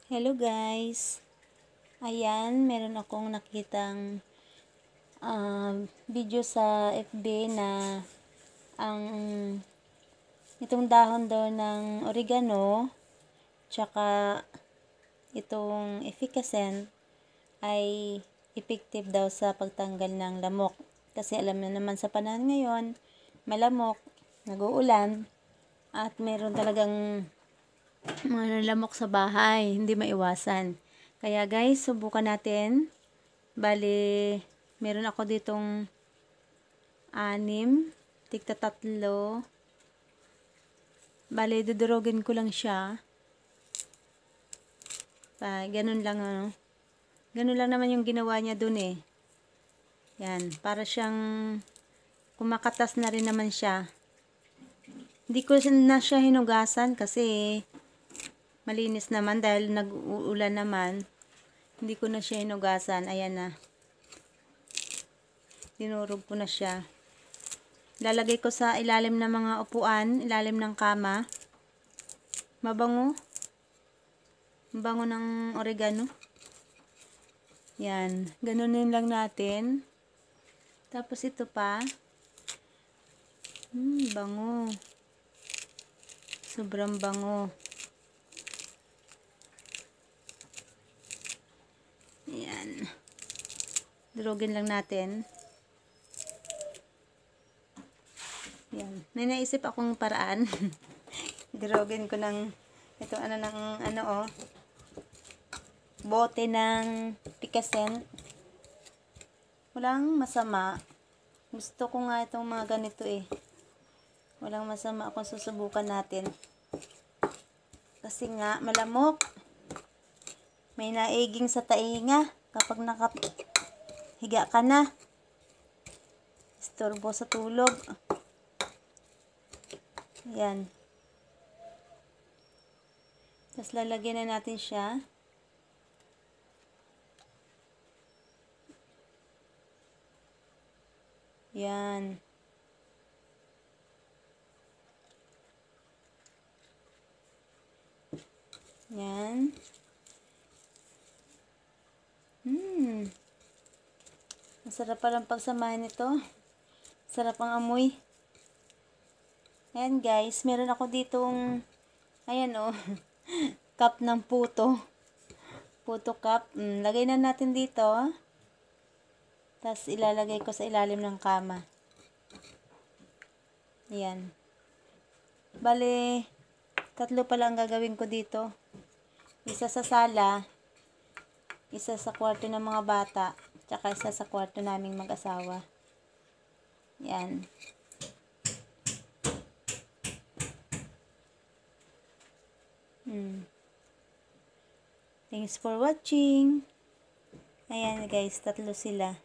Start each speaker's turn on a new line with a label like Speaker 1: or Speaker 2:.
Speaker 1: Hello guys! Ayan, meron akong nakitang video sa FB na ang itong dahon daw ng oregano tsaka itong efficacent ay effective daw sa pagtanggal ng lamok. Kasi alam na naman sa panahon ngayon, malamok, nag-uulan, at meron talagang mga lamok sa bahay, hindi maiwasan. Kaya guys, subukan natin. Bali, meron ako ditong 6, tigta 3. Bali, dudurugin ko lang siya. Ganun lang, ano. Ganun lang naman yung ginawa niya dun eh. Yan, para siyang kumakatas na rin naman siya. Hindi ko na siya hinugasan kasi malinis naman dahil nag-uulan naman. Hindi ko na siya hinugasan. Ayan na. Dinurog ko na siya. Lalagay ko sa ilalim ng mga upuan, ilalim ng kama. Mabango. Mabango ng oregano. Yan. Ganunin lang natin. Tapos ito pa. Bango. Sobrang bango. Ayan. Durugin lang natin. Ayan. May naisip akong paraan. Durugin ko ng ito bote ng efficacent. Walang masama. Gusto ko nga itong mga ganito eh. Walang masama kung susubukan natin. Kasi nga malamok. May naiging sa tainga kapag nakahiga ka na. Istorbo sa tulog. Ayan. Tapos lalagyan na natin siya. Ayan. Ayan. Masarap palang pagsamahin ito. Sarap ang amoy. Ayan guys, meron ako ditong ayan cup ng puto. Puto cup. Lagay na natin dito. Tapos ilalagay ko sa ilalim ng kama. Ayan. Bale, 3 pala ang gagawin ko dito. Isa sa sala, isa sa kwarto ng mga bata, tsaka isa sa kwarto naming mag-asawa. Yan. Thanks for watching. Ayan guys, 3 sila.